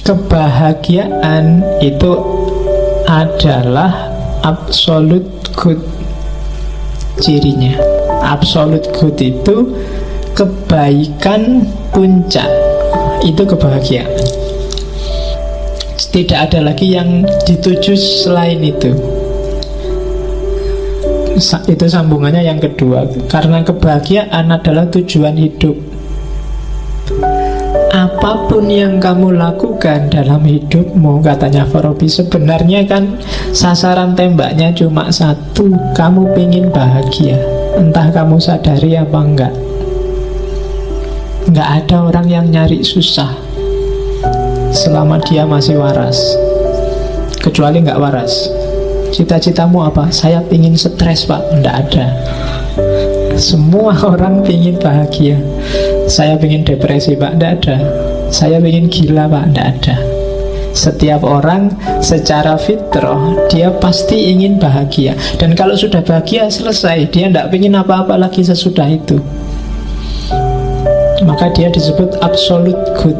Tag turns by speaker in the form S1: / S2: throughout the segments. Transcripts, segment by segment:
S1: kebahagiaan itu adalah absolute good cirinya. Absolute good itu kebaikan puncak, itu kebahagiaan. Tidak ada lagi yang dituju selain itu. Itu sambungannya yang kedua. Karena kebahagiaan adalah tujuan hidup. Apapun yang kamu lakukan dalam hidupmu, katanya Farabi, sebenarnya kan sasaran tembaknya cuma satu. Kamu ingin bahagia, entah kamu sadari apa enggak. Enggak ada orang yang nyari susah selama dia masih waras. Kecuali enggak waras. Cita-citamu apa? Saya ingin stres, Pak. Enggak ada. Semua orang ingin bahagia. Saya ingin depresi, Pak. Enggak ada. Saya ingin gila, Pak. Enggak ada. Setiap orang secara fitrah dia pasti ingin bahagia. Dan kalau sudah bahagia selesai. Dia enggak ingin apa-apa lagi sesudah itu. Maka dia disebut absolute good.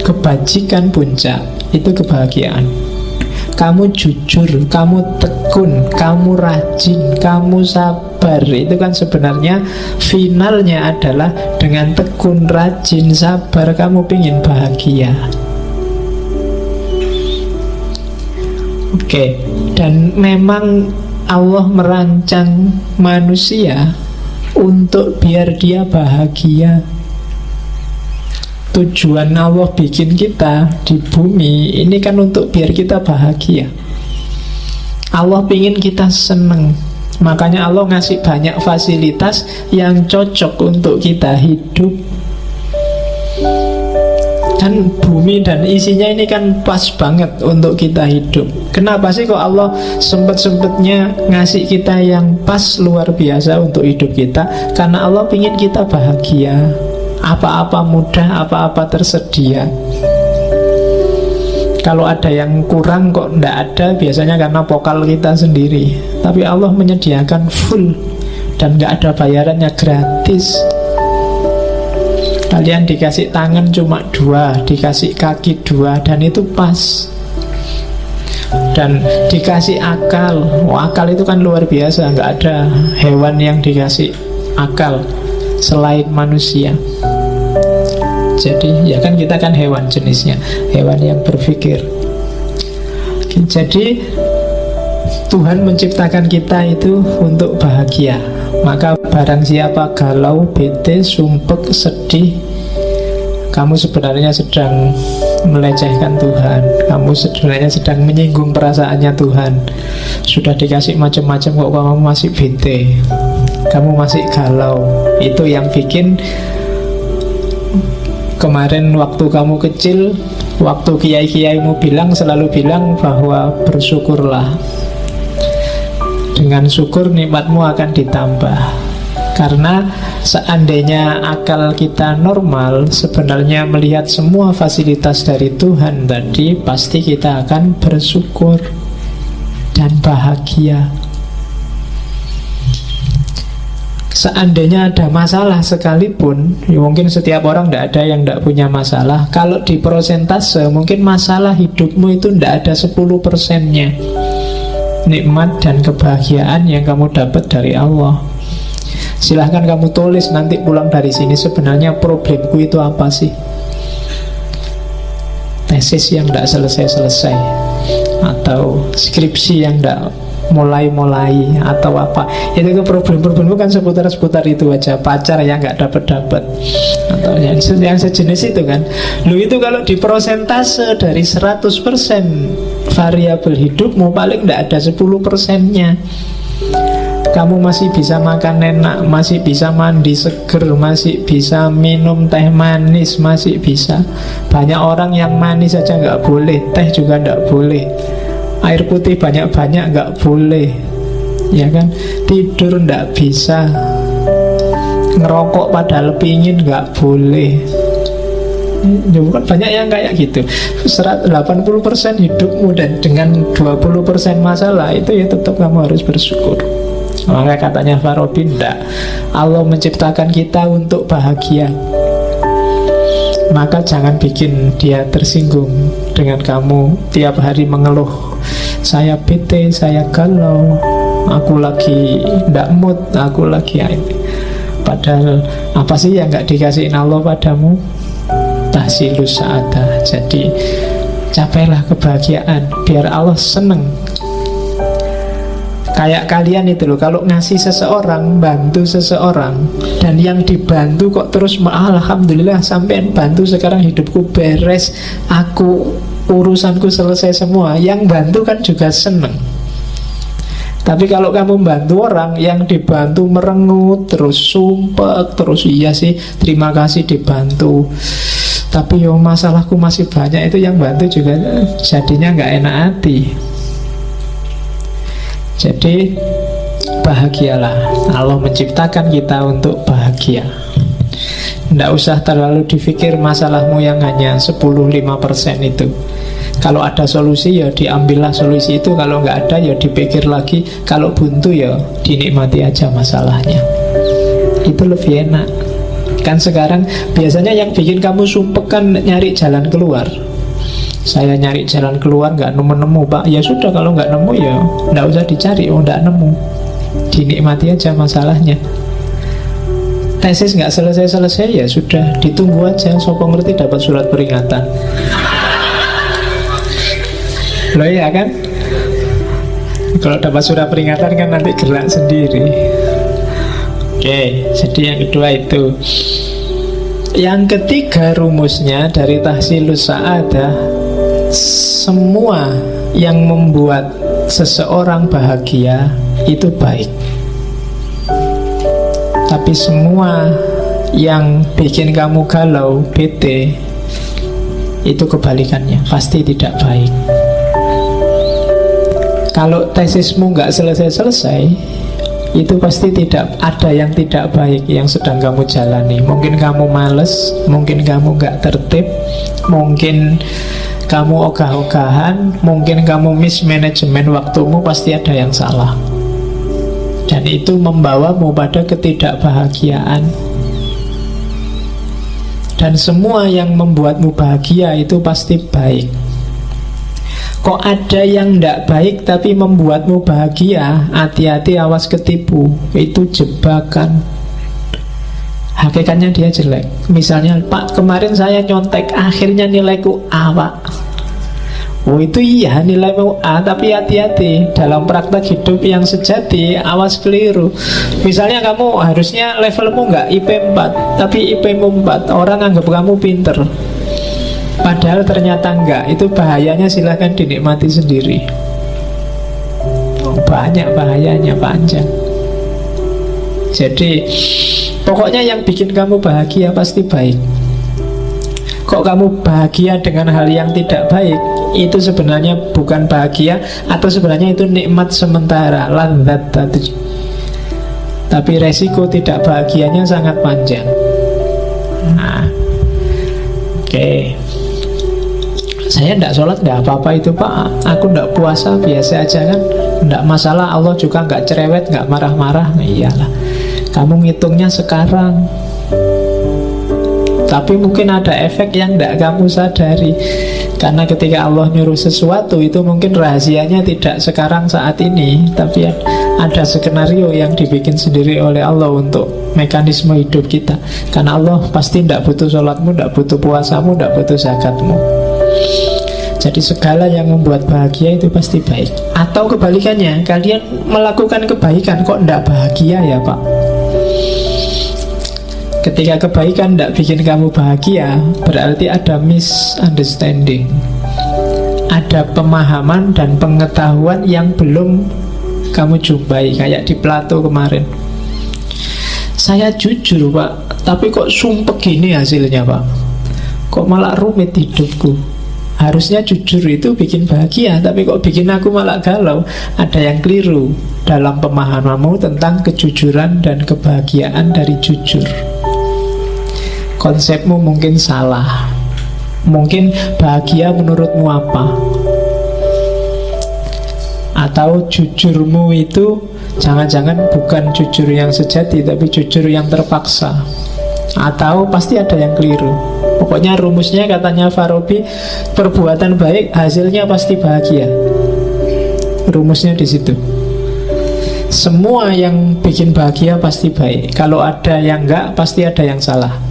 S1: Kebajikan puncak itu kebahagiaan. Kamu jujur, kamu tekun, kamu rajin, kamu sabar. Itu kan sebenarnya finalnya adalah dengan tekun, rajin, sabar, kamu ingin bahagia. Oke, dan memang Allah merancang manusia untuk biar dia bahagia. Tujuan Allah bikin kita di bumi ini kan untuk biar kita bahagia. Allah ingin kita seneng. Makanya Allah ngasih banyak fasilitas yang cocok untuk kita hidup. Dan bumi dan isinya ini kan pas banget untuk kita hidup. Kenapa sih kok Allah sempet-sempetnya ngasih kita yang pas luar biasa untuk hidup kita? Karena Allah ingin kita bahagia. Apa-apa mudah, apa-apa tersedia. Kalau ada yang kurang kok ndak ada, biasanya karena pokal kita sendiri. Tapi Allah menyediakan full. Dan nggak ada bayarannya, gratis. Kalian dikasih tangan cuma 2, dikasih kaki 2, dan itu pas. Dan dikasih akal. Akal itu kan luar biasa. Nggak ada hewan yang dikasih akal selain manusia. Jadi ya kan kita kan hewan jenisnya, hewan yang berpikir. Jadi Tuhan menciptakan kita itu untuk bahagia. Maka barang siapa galau, bete, sumpek, sedih, kamu sebenarnya sedang melecehkan Tuhan. Kamu sebenarnya sedang menyinggung perasaannya Tuhan. Sudah dikasih macam-macam kok kamu masih bete, kamu masih galau. Itu yang bikin kemarin waktu kamu kecil, waktu kiai-kiaimu selalu bilang bahwa bersyukurlah. Dengan syukur nikmatmu akan ditambah. Karena seandainya akal kita normal, sebenarnya melihat semua fasilitas dari Tuhan tadi, pasti kita akan bersyukur dan bahagia. Seandainya ada masalah sekalipun, ya mungkin setiap orang tidak ada yang tidak punya masalah. Kalau di persentase, mungkin masalah hidupmu itu tidak ada 10%-nya nikmat dan kebahagiaan yang kamu dapat dari Allah. Silahkan kamu tulis nanti pulang dari sini, sebenarnya problemku itu apa sih? Tesis yang tidak selesai-selesai, atau skripsi yang tidak mulai-mulai, atau apa. Itu ke problem-problemmu kan seputar-seputar itu aja. Pacar yang nggak dapat-dapat, atau yang sejenis itu kan. Lu itu kalau di persentase dari 100% variabel hidupmu, paling nggak ada 10%-nya. Kamu masih bisa makan enak, masih bisa mandi seger, masih bisa minum teh manis, masih bisa. Banyak orang yang manis saja nggak boleh, teh juga nggak boleh, air putih banyak-banyak nggak boleh, ya kan? Tidur nggak bisa, ngerokok padahal pingin nggak boleh. Banyak yang kayak gitu. 80% hidupmu dan dengan 20% masalah, itu ya tetap kamu harus bersyukur. Maka katanya Farabi, enggak, Allah menciptakan kita untuk bahagia. Maka jangan bikin dia tersinggung. dengan kamu tiap hari mengeluh, saya bete, saya galau, aku lagi ndak mood, aku lagi ini. Padahal apa sih yang gak dikasihin Allah padamu? Tahsilus sa'adah. Jadi capailah kebahagiaan biar Allah seneng. Kayak kalian itu loh, kalau ngasih seseorang, bantu seseorang, dan yang dibantu kok terus alhamdulillah sampean bantu sekarang hidupku beres, aku urusanku selesai semua, yang bantu kan juga seneng. Tapi kalau kamu bantu orang, yang dibantu merengut, terus sumpah, terus iya sih terima kasih dibantu, tapi yo masalahku masih banyak, itu yang bantu juga jadinya nggak enak hati. Jadi bahagialah. Allah menciptakan kita untuk bahagia. Tidak usah terlalu dipikir masalahmu yang hanya 10-5% itu. Kalau ada solusi ya diambillah solusi itu. Kalau nggak ada ya dipikir lagi. Kalau buntu ya dinikmati aja masalahnya. Itu lebih enak. Kan sekarang biasanya yang bikin kamu sumpek kan nyari jalan keluar. Saya nyari jalan keluar nggak nemu-nemu Pak. Ya sudah, kalau nggak nemu ya nggak usah dicari. Oh nggak nemu, dinikmati aja masalahnya. Tesis nggak selesai-selesai ya sudah, ditunggu aja. Sopo ngerti dapat surat peringatan. Loh ya kan, kalau dapat surat peringatan kan nanti gerak sendiri. Oke, jadi yang kedua itu. Yang ketiga rumusnya dari tahsilus sa'adah, semua yang membuat seseorang bahagia itu baik. Tapi semua yang bikin kamu galau, bete, itu kebalikannya, pasti tidak baik. Kalau tesismu nggak selesai-selesai, itu pasti tidak ada yang tidak baik yang sedang kamu jalani. Mungkin kamu males, mungkin kamu nggak tertib, mungkin kamu ogah-ogahan, mungkin kamu mismanajemen waktumu, pasti ada yang salah. Dan itu membawamu pada ketidakbahagiaan. Dan semua yang membuatmu bahagia itu pasti baik. Kok ada yang tidak baik tapi membuatmu bahagia, hati-hati, awas ketipu. Itu jebakan. Hakikatnya dia jelek. Misalnya, Pak, kemarin saya nyontek, akhirnya nilaiku A, Pak. Oh itu iya, nilaimu A, tapi hati-hati. Dalam praktek hidup yang sejati, awas keliru. Misalnya kamu harusnya levelmu nggak IP 4, tapi IP-mu 4. Orang anggap kamu pinter, padahal ternyata enggak. Itu bahayanya, silahkan dinikmati sendiri. Banyak bahayanya, panjang. Jadi pokoknya yang bikin kamu bahagia pasti baik. Kok kamu bahagia dengan hal yang tidak baik, itu sebenarnya bukan bahagia, atau sebenarnya itu nikmat sementara, ladzat tadi. Tapi resiko tidak bahagianya sangat panjang. Nah, oke. Saya tidak sholat tidak apa-apa itu Pak, aku tidak puasa biasa aja kan, tidak masalah. Allah juga nggak cerewet, nggak marah-marah. Nah, iyalah, kamu ngitungnya sekarang, tapi mungkin ada efek yang tidak kamu sadari. Karena ketika Allah nyuruh sesuatu, itu mungkin rahasianya tidak sekarang saat ini, tapi ada skenario yang dibikin sendiri oleh Allah untuk mekanisme hidup kita. Karena Allah pasti tidak butuh sholatmu, tidak butuh puasamu, tidak butuh zakatmu. Jadi segala yang membuat bahagia itu pasti baik. Atau kebalikannya, kalian melakukan kebaikan kok tidak bahagia ya Pak. Ketika kebaikan tidak bikin kamu bahagia, berarti ada misunderstanding, ada pemahaman dan pengetahuan yang belum kamu jumpai. Kayak di Plato kemarin, saya jujur Pak, tapi kok sumpek gini hasilnya Pak. Kok malah rumit hidupku. Harusnya jujur itu bikin bahagia, tapi kok bikin aku malah galau. Ada yang keliru dalam pemahamanmu tentang kejujuran dan kebahagiaan dari jujur. Konsepmu mungkin salah. Mungkin bahagia menurutmu apa? Atau jujurmu itu jangan-jangan bukan jujur yang sejati, tapi jujur yang terpaksa. Atau pasti ada yang keliru. Pokoknya rumusnya katanya Farabi, perbuatan baik hasilnya pasti bahagia. Rumusnya di situ. Semua yang bikin bahagia pasti baik. Kalau ada yang enggak, pasti ada yang salah.